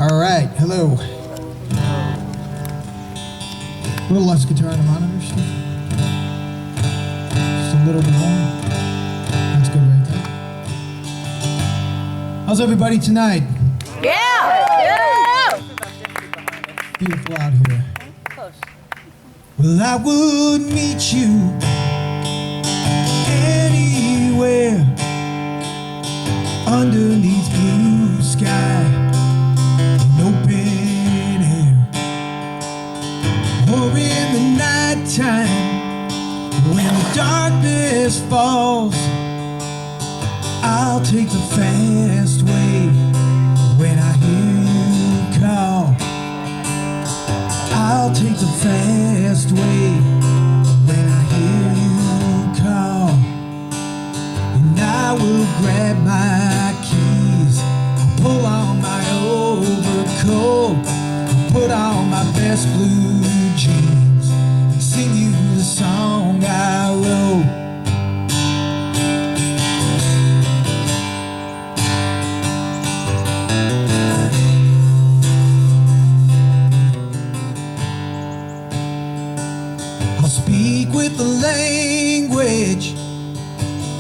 All right, hello. A little less guitar on the monitor, Steve. Just a little bit more. That's good right there. How's everybody tonight? Yeah! Beautiful out here. Well, I would meet you anywhere underneath blue sky and open air, or in the nighttime when the darkness falls. I'll take the fast way when I hear you call. I'll take the fast way when I hear you call. And I will grab my keys, I'll pull on my overcoat, I'll put on my best blue jeans and sing you the song I wrote. Speak with the language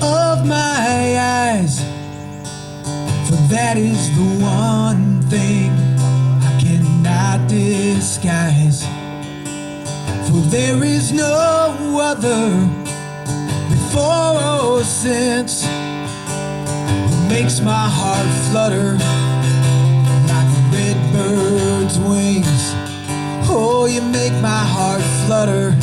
of my eyes, for that is the one thing I cannot disguise. For there is no other before or since who makes my heart flutter like a red bird's wings. Oh, you make my heart flutter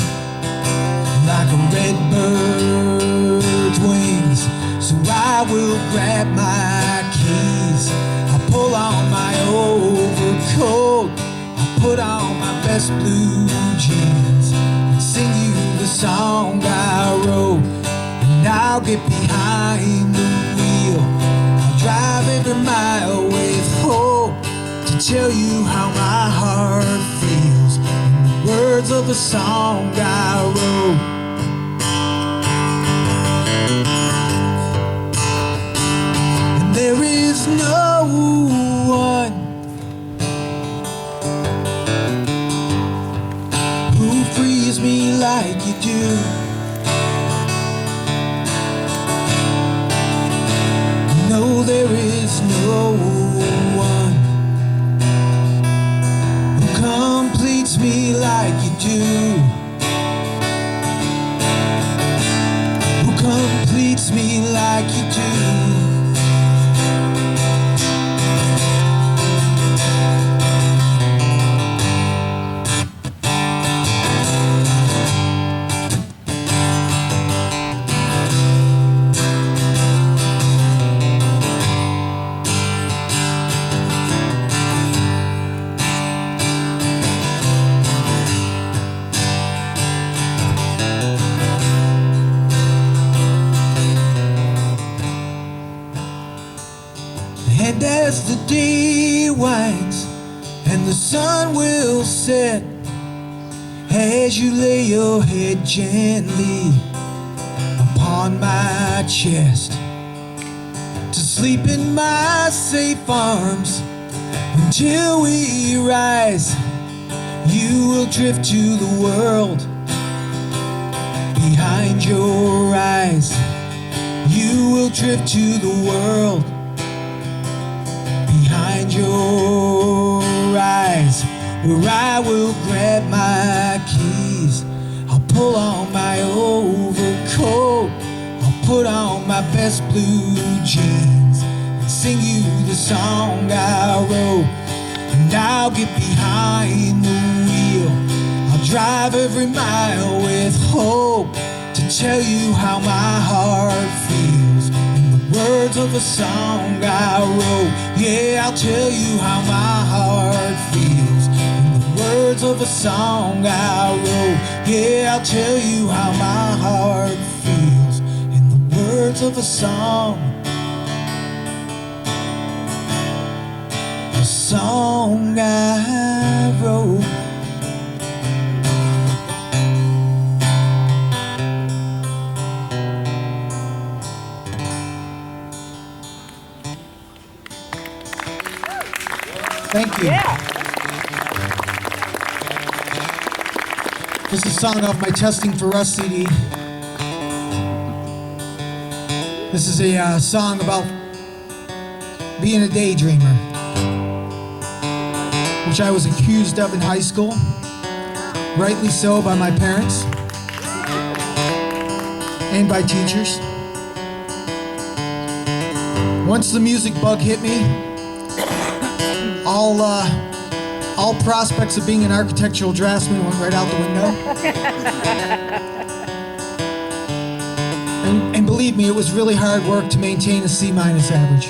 like a red bird's wings. So I will grab my keys, I'll pull on my overcoat, I'll put on my best blue jeans and sing you the song I wrote. And I'll get behind the wheel, I'll drive every mile with hope to tell you how my heart feels in the words of a song I wrote. There is no one who frees me like you do. No, there is no one who completes me like you do. Who completes me like you do. And as the day winds and the sun will set, as you lay your head gently upon my chest, to sleep in my safe arms until we rise, you will drift to the world behind your eyes. You will drift to the world behind your eyes, where I will grab my keys, I'll pull on my overcoat, I'll put on my best blue jeans and sing you the song I wrote. And I'll get behind the wheel, I'll drive every mile with hope to tell you how my heart feels in the words of a song I wrote. Yeah, I'll tell you how my heart feels in the words of a song I wrote. Yeah, I'll tell you how my heart feels in the words of a song I wrote. Thank you. Yeah. This is a song off my Testing for Rust CD. This is a song about being a daydreamer, which I was accused of in high school, rightly so by my parents and by teachers. Once the music bug hit me, all prospects of being an architectural draftsman went right out the window. And believe me, it was really hard work to maintain a C- average.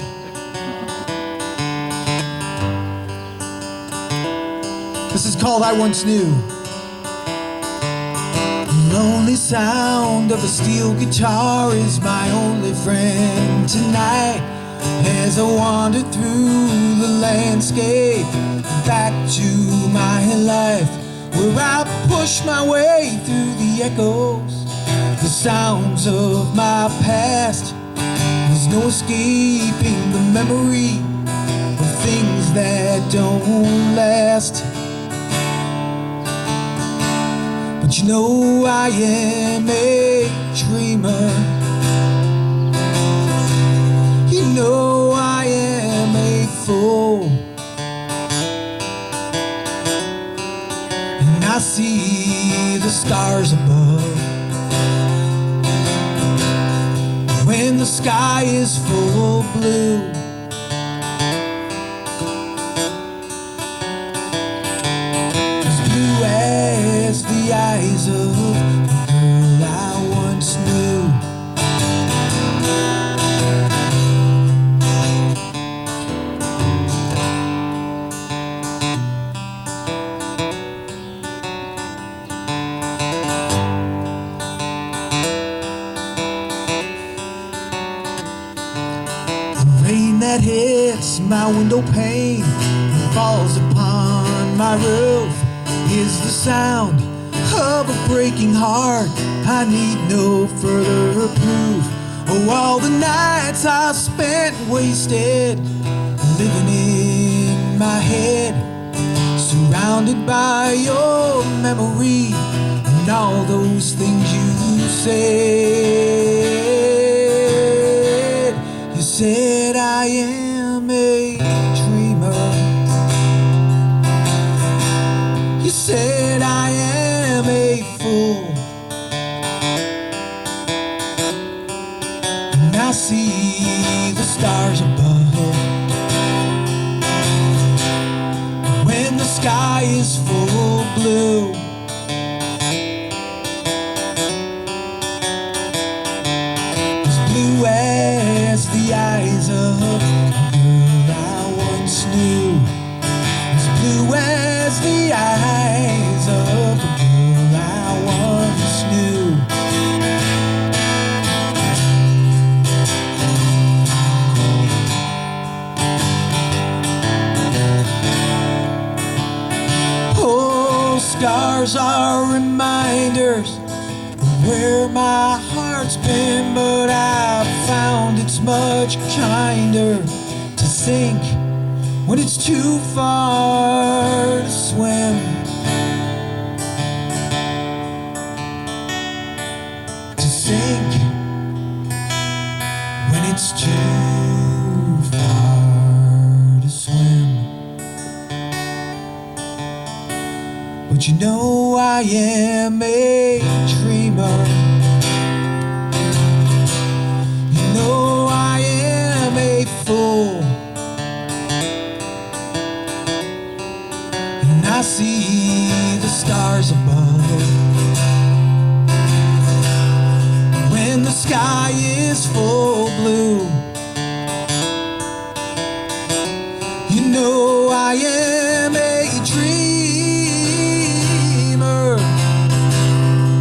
This is called I Once Knew. The lonely sound of a steel guitar is my only friend tonight. As I wander through the landscape, back to my life, where I push my way through the echoes, the sounds of my past. There's no escaping the memory of things that don't last. But you know I am a dreamer. You know I am a fool, and I see the stars above. When the sky is full blue, as blue as the eyes of the girl I once knew. Rain that hits my window pane and falls upon my roof is the sound of a breaking heart. I need no further proof. Oh, all the nights I spent wasted living in my head, surrounded by your memory and all those things you said. You said I am a dreamer. You said I am a fool, and I see the stars above. When the sky is full blue, as blue as the eyes of the girl I once knew, as blue as the eyes of the girl I once knew. Oh, scars are reminders of where my heart's been, but I've found it's much kinder to sink when it's too far to swim. To sink when it's too far to swim. But you know I am a dreamer. You know I am a fool, and I see the stars above. When the sky is full blue, you know I am a dreamer.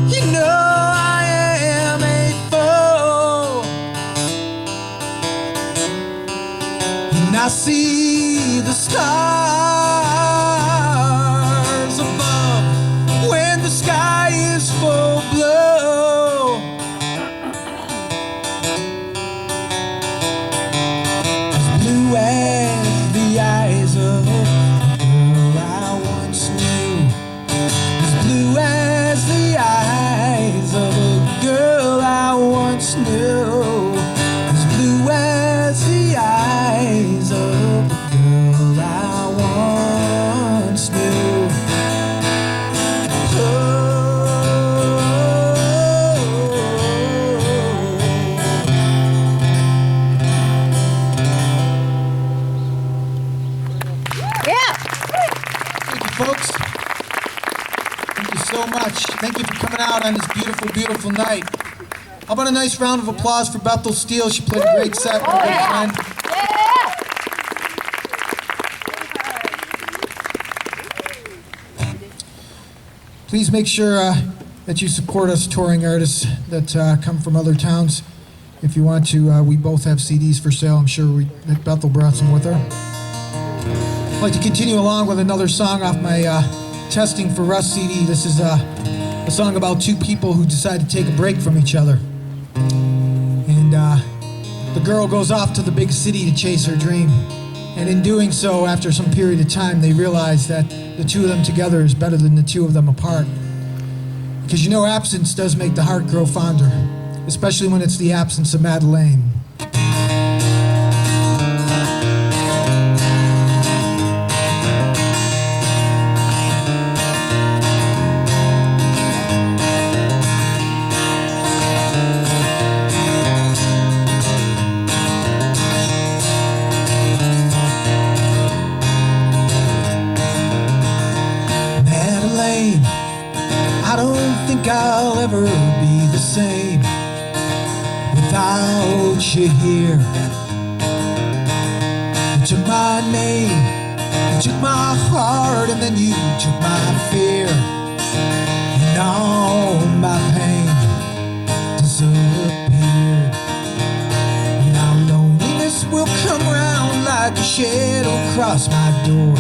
You know I am a fool, and I see the stars above. When the sky is full blue, as blue as the eyes of snow, as blue as the eyes of the girl I once knew. Folks, thank you so much. Thank you for coming out on this beautiful, beautiful night. How about a nice round of applause for Bethel Steele? She played a great set. My good friend. Please make sure that you support us touring artists that come from other towns. If you want to, we both have CDs for sale. I'm sure that Bethel brought some with her. I'd like to continue along with another song off my Testing for Rust CD. This is a song about two people who decide to take a break from each other. And the girl goes off to the big city to chase her dream. And in doing so, after some period of time, they realize that the two of them together is better than the two of them apart. Because you know, absence does make the heart grow fonder, especially when it's the absence of Madeleine. I don't think I'll ever be the same without you here. You took my name, you took my heart, and then you took my fear. And all my pain disappeared. Now loneliness will come round like a shadow across my door.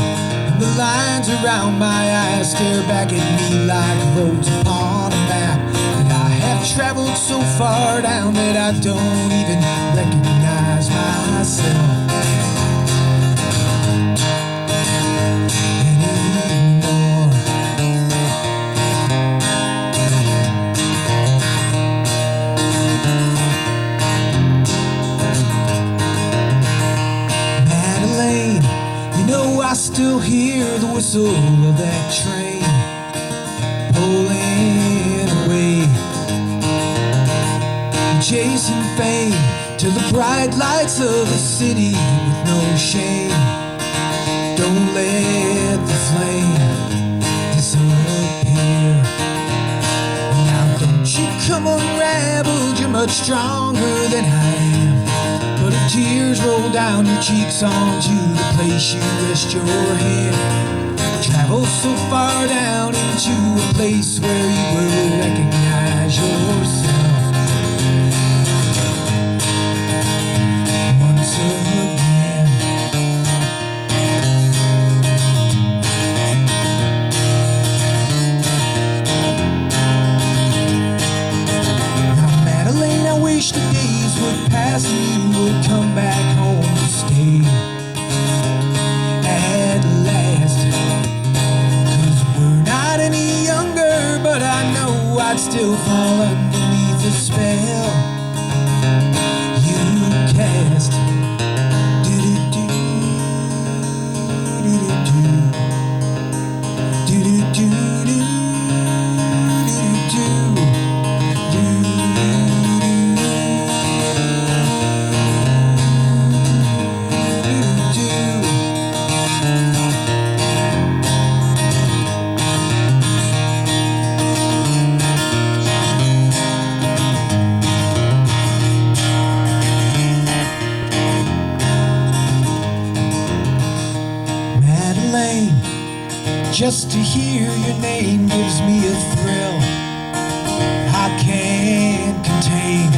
The lines around my eyes stare back at me like roads upon a map. And I have traveled so far down that I don't even recognize myself anymore. Madeleine, you know I still hear the whistle of that train pulling away, chasing fame to the bright lights of the city with no shame. Don't let the flame disappear. Now don't you come unraveled, you're much stronger than I am. But if tears roll down your cheeks onto the place you rest your head, travel so far down into a place where you will recognize yourself once again. Now Madeleine, I wish the days would pass and you would come back home to stay at last. 'Cause we're not any younger, but I know I'd still fall underneath the spell you cast. Do-do-do, do-do-do, do-do-do, do-do-do. Just to hear your name gives me a thrill I can't contain.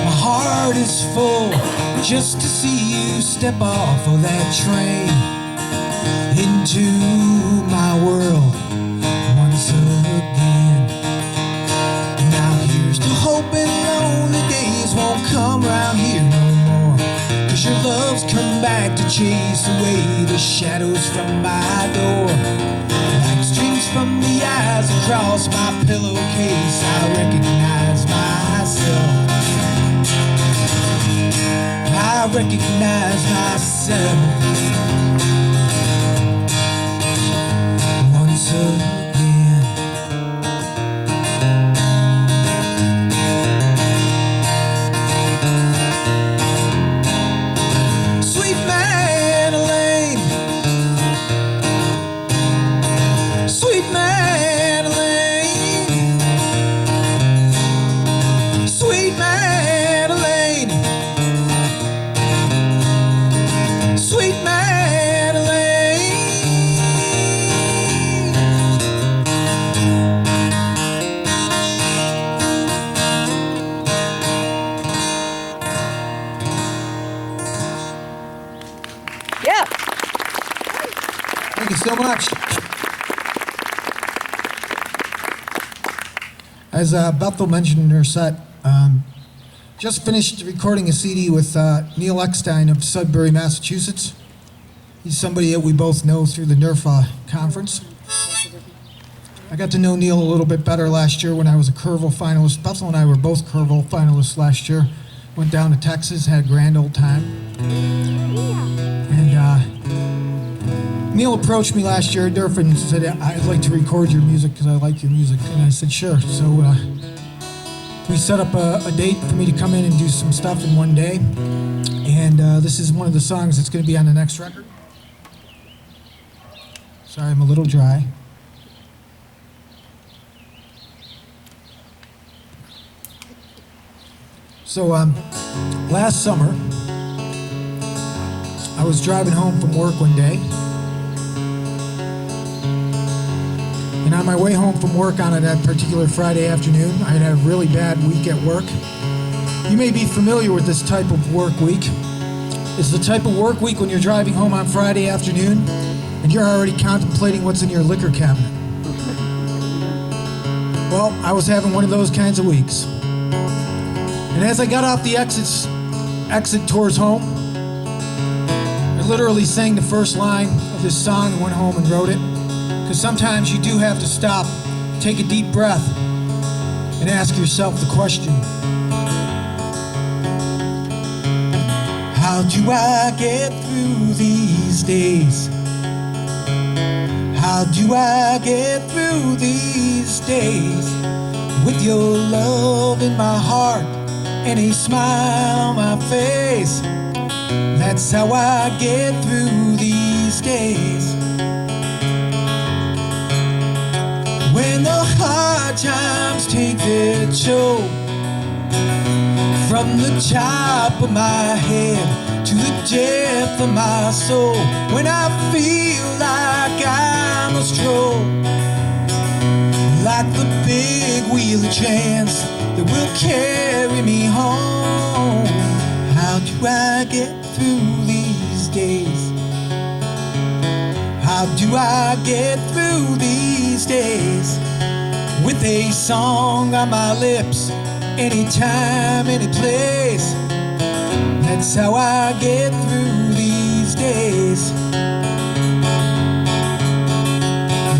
My heart is full just to see you step off of that train into my world once again. Now here's to hoping lonely days won't come round here no more, 'cause your love's come back to chase away the shadows from my door. Light streams from the eyes across my pillowcase, I recognize my recognize myself once again. Sweet Madeline, sweet Madeline, sweet Madeline, sweet Madeline. Yeah. Thank you so much. As Bethel mentioned in her set, just finished recording a CD with Neil Eckstein of Sudbury, Massachusetts. He's somebody that we both know through the NERFA conference. I got to know Neil a little bit better last year when I was a Curville finalist. Bethel and I were both Curville finalists last year. Went down to Texas, had a grand old time. And Neil approached me last year at NERFA and said, I'd like to record your music because I like your music. And I said, sure. So we set up a date for me to come in and do some stuff in one day. And this is one of the songs that's going to be on the next record. Sorry, I'm a little dry. So last summer, I was driving home from work one day. And on my way home from work on that particular Friday afternoon, I had a really bad week at work. You may be familiar with this type of work week. It's the type of work week when you're driving home on Friday afternoon and you're already contemplating what's in your liquor cabinet. Well, I was having one of those kinds of weeks. And as I got off the exit towards home, I literally sang the first line of this song and went home and wrote it. Because sometimes you do have to stop, take a deep breath, and ask yourself the question, how do I get through these days? How do I get through these days? With your love in my heart and a smile on my face. That's how I get through these days. When the hard times take their toll, from the top of my head to the depth of my soul, when I feel like I must roll, like the big wheel of chance that will carry me home. How do I get through these days? How do I get through these days? With a song on my lips, anytime, any place. That's how I get through these days.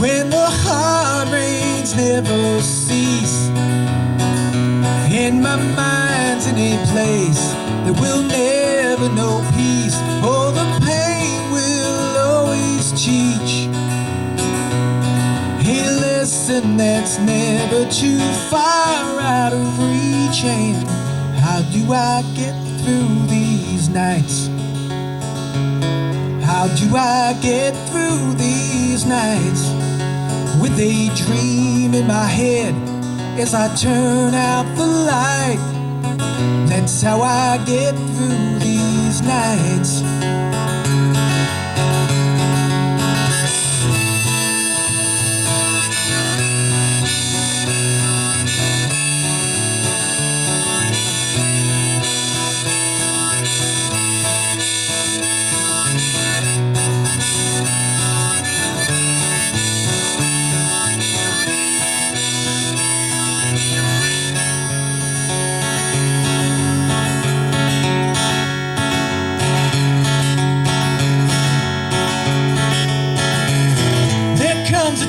When the hard rains never cease, and my mind's in a place that will never know peace, oh, the pain will always teach a lesson that's never too far out of reach. And how do I get through these nights? How do I get through these nights? With a dream in my head as I turn out the light. That's how I get through these nights.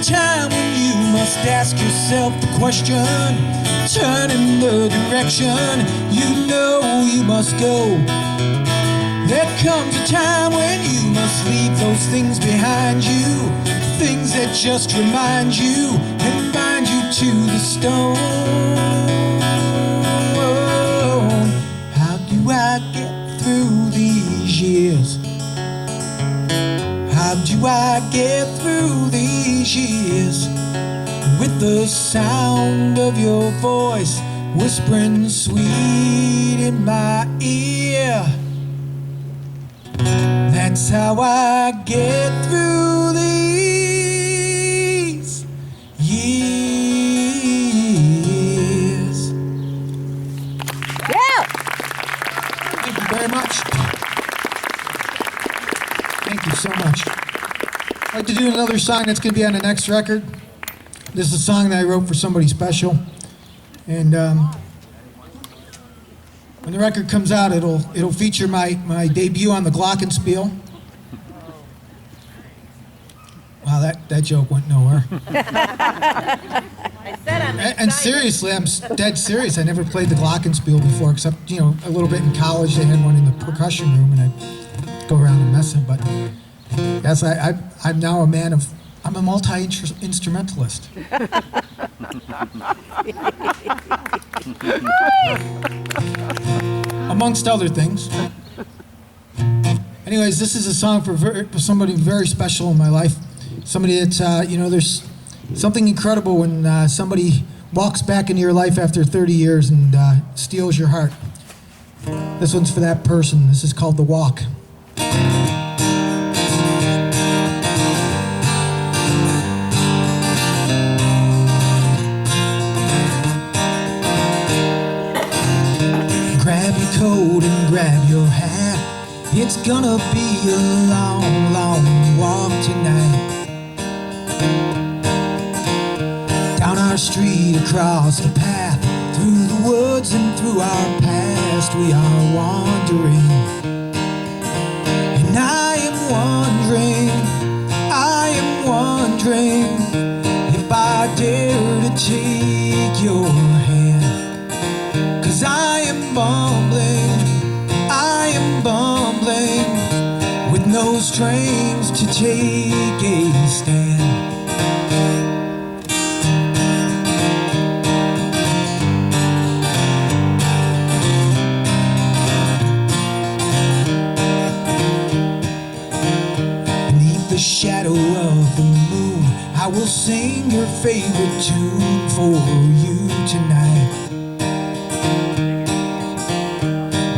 Time when you must ask yourself the question, turn in the direction you know you must go. There comes a time when you must leave those things behind you, things that just remind you and bind you to the stone. How do I get through these years? How do I get through these years with the sound of your voice whispering sweet in my ear? That's how I get through these years. Yeah. Thank you very much. Thank you so much. I'd like to do another song that's going to be on the next record. This is a song that I wrote for somebody special. And when the record comes out, it'll feature my debut on the Glockenspiel. Wow, that joke went nowhere. I said I'm excited. And seriously, I'm dead serious. I never played the Glockenspiel before, except, a little bit in college. They had one in the percussion room, and I'd go around and mess it. But yes, I'm now I'm a multi-instrumentalist. Amongst other things. Anyways, this is a song for somebody very special in my life. Somebody that's, there's something incredible when somebody walks back into your life after 30 years and steals your heart. This one's for that person. This is called The Walk. Grab your coat and grab your hat. It's gonna be a long, long walk tonight. Down our street, across the path, through the woods and through our past, we are wandering. And I am wondering if I dare to take your hand. 'Cause I am bumbling with no strings to take a stand. Beneath the shadow of the moon, I will sing your favorite tune for you tonight.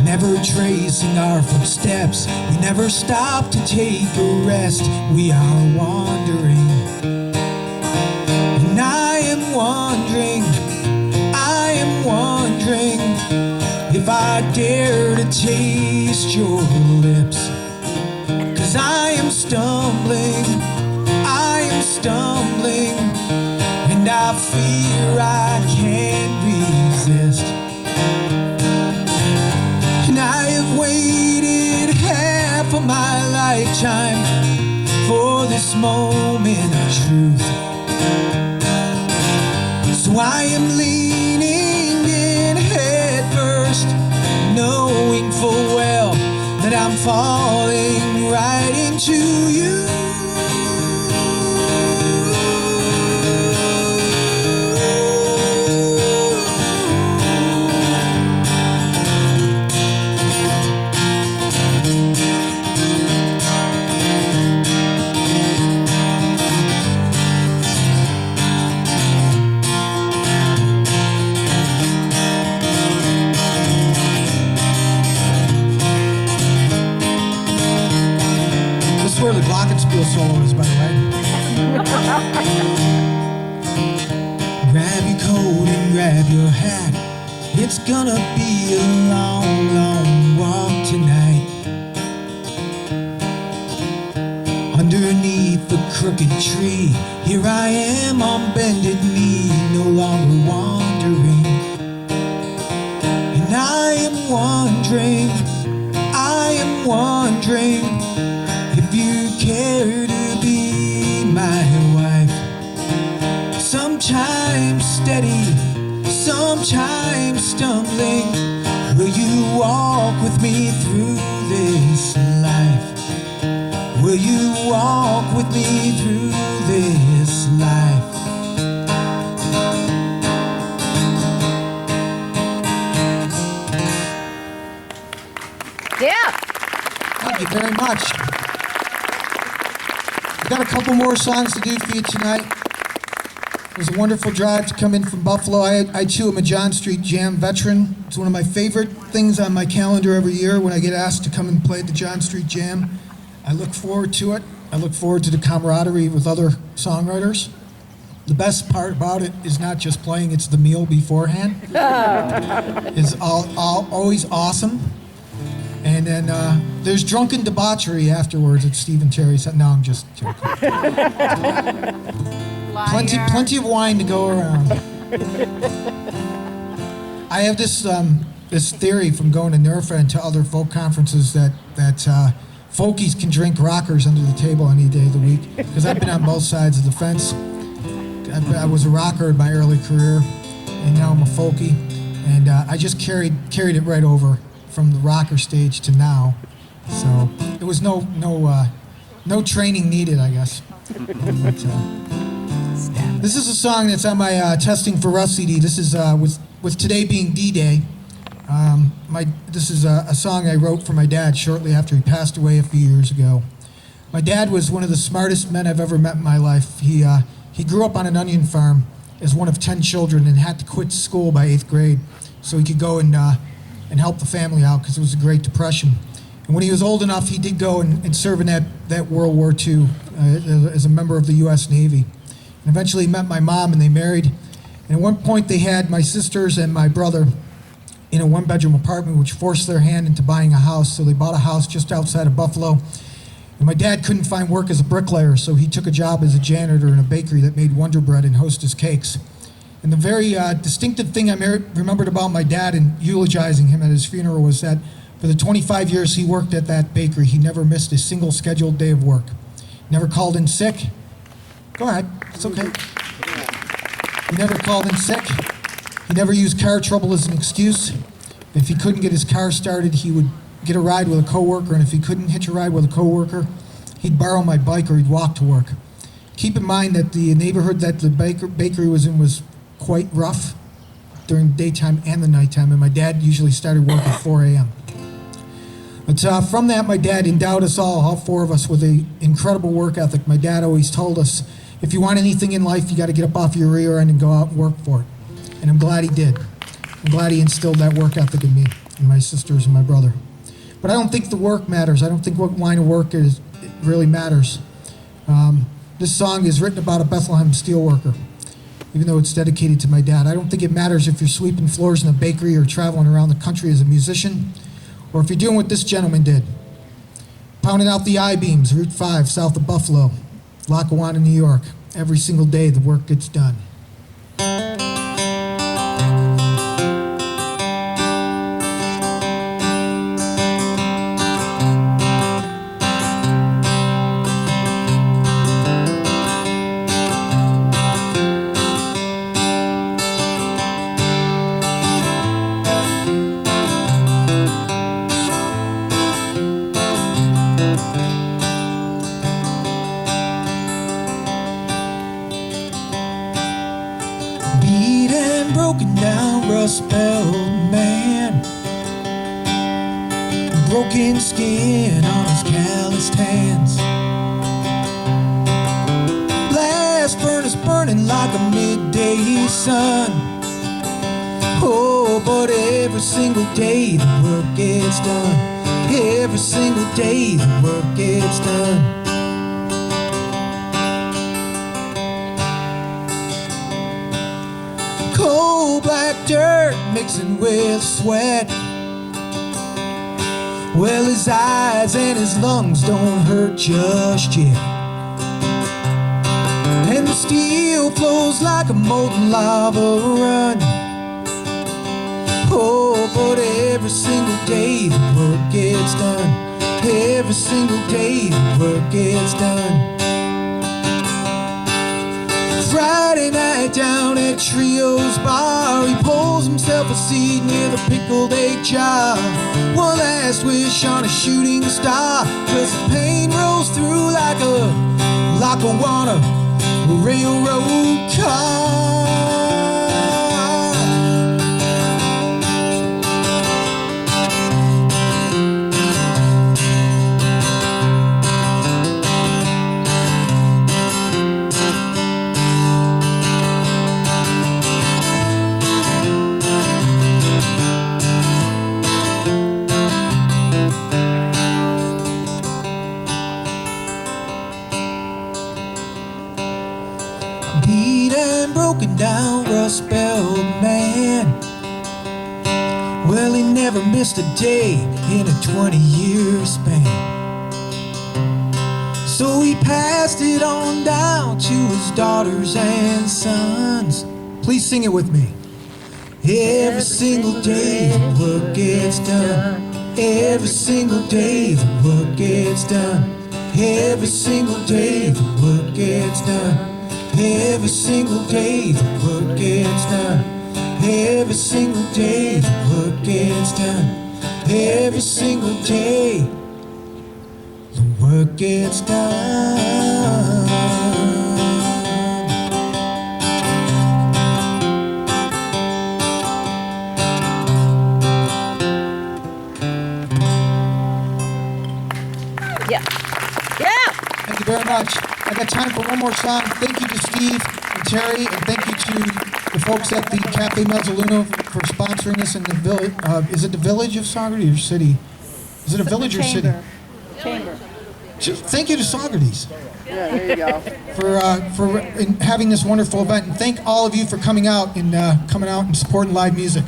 Never tracing our footsteps, we never stop to take a rest. We are wandering, and I am wondering if I dare to taste your lips. 'Cause I am stumbling, and I fear I can't resist. And I have waited half of my lifetime for this moment of truth. So I am leaning in head first, knowing full well that I'm falling right into you. Where the Glockenspiel solo is, by the way. Grab your coat and grab your hat. It's gonna be a long, long walk tonight. Underneath the crooked tree, here I am on bended knee, no longer wandering. And I am wondering if you care to be my wife. Sometimes steady, sometimes stumbling. Will you walk with me through this this life? Will you walk with me through this life? Yeah. Thank you very much. We've got a couple more songs to do for you tonight. It was a wonderful drive to come in from Buffalo. I too am a John Street Jam veteran. It's one of my favorite things on my calendar every year when I get asked to come and play at the John Street Jam. I look forward to it. I look forward to the camaraderie with other songwriters. The best part about it is not just playing, it's the meal beforehand. It's always awesome. And then there's drunken debauchery afterwards at Steve and Terry's. No, I'm just joking. Plenty of wine to go around. I have this theory from going to NERFA and to other folk conferences that folkies can drink rockers under the table any day of the week, because I've been on both sides of the fence. I was a rocker in my early career, and now I'm a folkie, and I just carried it right over from the rocker stage to now. So there was no training needed, I guess. But, this is a song that's on my Testing for Rust CD. This is with today being D-Day. This is a song I wrote for my dad shortly after he passed away a few years ago. My dad was one of the smartest men I've ever met in my life. He grew up on an onion farm as one of 10 children and had to quit school by 8th grade so he could go and help the family out because it was the Great Depression. And when he was old enough, he did go and serve in that World War II as a member of the U.S. Navy. And eventually he met my mom and they married. And at one point they had my sisters and my brother in a one-bedroom apartment, which forced their hand into buying a house. So they bought a house just outside of Buffalo. And my dad couldn't find work as a bricklayer, so he took a job as a janitor in a bakery that made Wonder Bread and Hostess cakes. And the very distinctive thing I remembered about my dad and eulogizing him at his funeral was that for the 25 years he worked at that bakery, he never missed a single scheduled day of work. Never called in sick. Go ahead, it's okay. He never called in sick. He never used car trouble as an excuse. If he couldn't get his car started, he would get a ride with a coworker, and if he couldn't hitch a ride with a coworker, he'd borrow my bike or he'd walk to work. Keep in mind that the neighborhood that the bakery was in was quite rough during the daytime and the nighttime, and my dad usually started work at 4 a.m. But from that, my dad endowed us all four of us, with an incredible work ethic. My dad always told us, if you want anything in life, you got to get up off your rear end and go out and work for it. And I'm glad he did. I'm glad he instilled that work ethic in me and my sisters and my brother. But I don't think the work matters. I don't think what line of work it really matters. This song is written about a Bethlehem steelworker, even though it's dedicated to my dad. I don't think it matters if you're sweeping floors in a bakery or traveling around the country as a musician, or if you're doing what this gentleman did, pounding out the I-beams, Route 5, south of Buffalo, Lackawanna, New York. Every single day the work gets done. Broken down, rust-belt man, broken skin on his calloused hands. Blast furnace burning like a midday sun. Oh, but every single day the work gets done. Every single day the work gets done. Cold black dirt mixing with sweat. Well, his eyes and his lungs don't hurt just yet. And the steel flows like a molten lava run. Oh, but every single day the work gets done. Every single day the work gets done. Friday night down at Trio's bar, he pulls himself a seat near the pickled egg jar. One last wish on a shooting star, 'cause the pain rolls through like a Lackawanna railroad car. Beat and broken down, rust-belt man. Well, he never missed a day in a 20-year span. So he passed it on down to his daughters and sons. Please sing it with me. Every single day the work gets done. Every single day the work gets done. Every single day the work gets done. Every single day the work gets done. Every single day the work gets done. Every single day the work gets done. Yeah. Yeah. Thank you very much. I got time for one more song. Thank you to Steve and Terry, and thank you to the folks at the Cafe Mezzaluno for sponsoring us in the village. Is it the village of Saugerties or city? Is it a village or city? Chamber. Thank you to Saugerties. Yeah, there you go. For having this wonderful event, and thank all of you for coming out and supporting live music.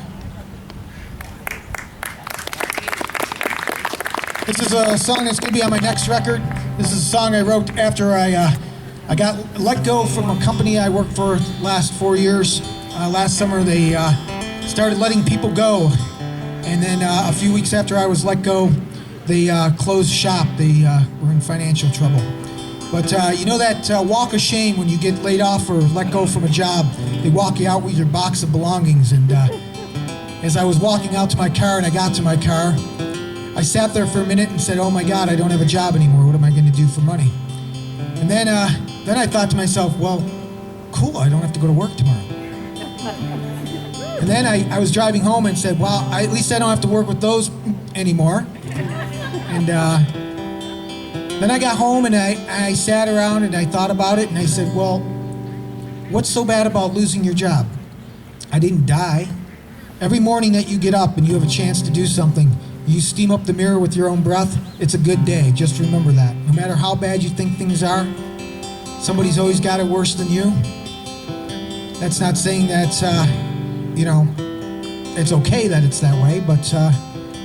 This is a song that's going to be on my next record. This is a song I wrote after I got let go from a company I worked for last 4 years. Last summer they started letting people go, and then a few weeks after I was let go, they closed shop. They were in financial trouble. But you know that walk of shame when you get laid off or let go from a job? They walk you out with your box of belongings. And as I was walking out to my car and I got to my car, I sat there for a minute and said, oh my God, I don't have a job anymore. What am I going to do for money? And then I thought to myself, well, cool, I don't have to go to work tomorrow. And then I was driving home and said, well, at least I don't have to work with those anymore. And then I got home and I sat around and I thought about it and I said, well, what's so bad about losing your job? I didn't die. Every morning that you get up and you have a chance to do something, you steam up the mirror with your own breath, it's a good day. Just remember that. No matter how bad you think things are, somebody's always got it worse than you. That's not saying that, it's okay that it's that way, but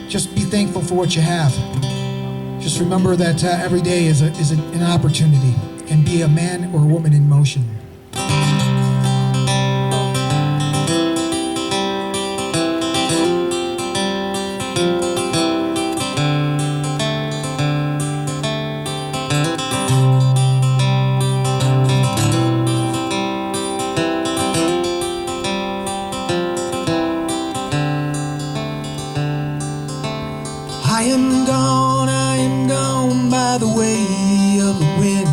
just be thankful for what you have. Just remember that every day is an opportunity, and be a man or a woman in motion. I am gone by the way of the wind.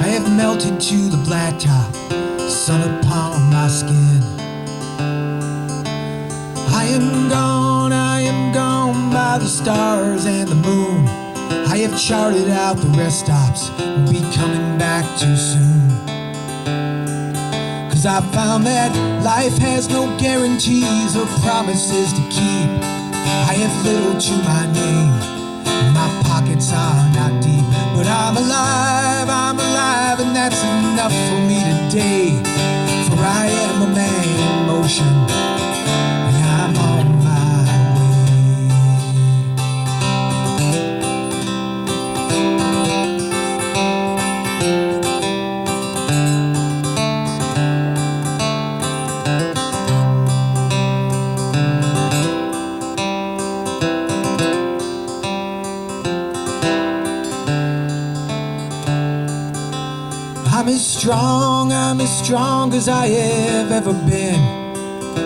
I have melted to the blacktop, sun upon my skin. I am gone by the stars and the moon. I have charted out the rest stops, we'll be coming back too soon. 'Cause I found that life has no guarantees or promises to keep. I have little to my name, my pockets are not deep. But I'm alive, and that's enough for me today. For I am a man in motion, and I'm on my I'm as I'm as strong as I have ever been.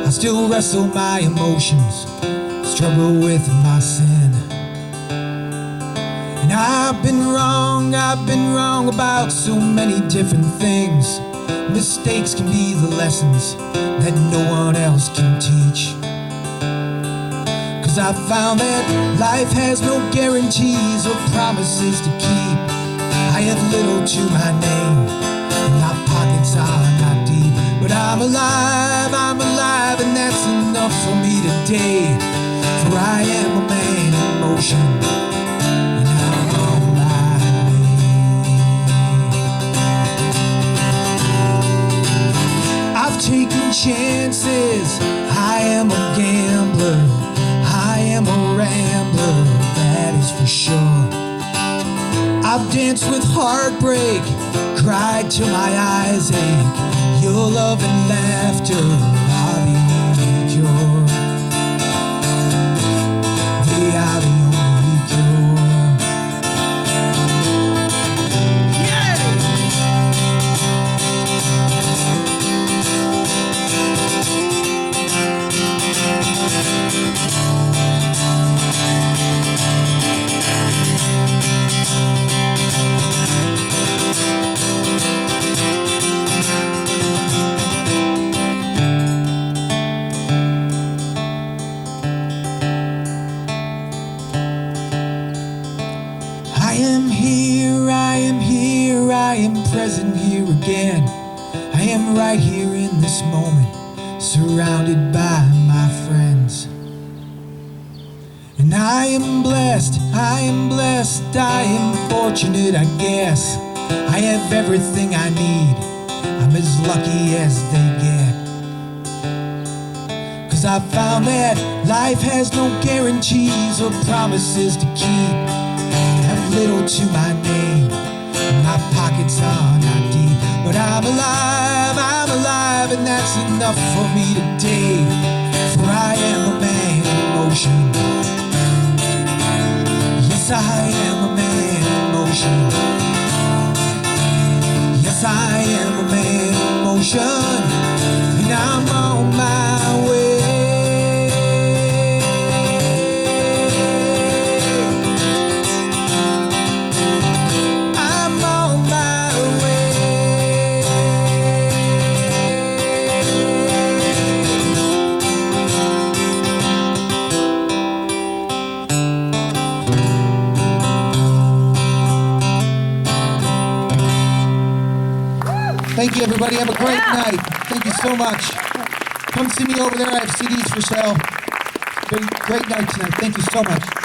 I still wrestle my emotions, struggle with my sin. And I've been wrong about so many different things. Mistakes can be the lessons that no one else can teach. 'Cause I found that life has no guarantees or promises to keep. I have little to my name, and my pockets are not deep. But I'm alive, and that's enough for me today. For I am a man in motion, and I'm on my way. I've taken chances, I am a gambler, I am a rambler, that is for sure. I've danced with heartbreak, cried till my eyes ache. Your love and laughter are the only cure. They are the only cure. I am present here again. I am right here in this moment, surrounded by my friends. And I am blessed, I am fortunate, I guess. I have everything I need, I'm as lucky as they get. 'Cause I found that life has no guarantees or promises to keep. I have little to my name, my pockets are not deep. But I'm alive, and that's enough for me today. For I am a man in motion. Yes, I am a man in motion. Yes, I am a man in motion, and I'm on my way. Thank you, everybody. Have a great night. Thank you so much. Come see me over there. I have CDs for sale. Great night tonight. Thank you so much.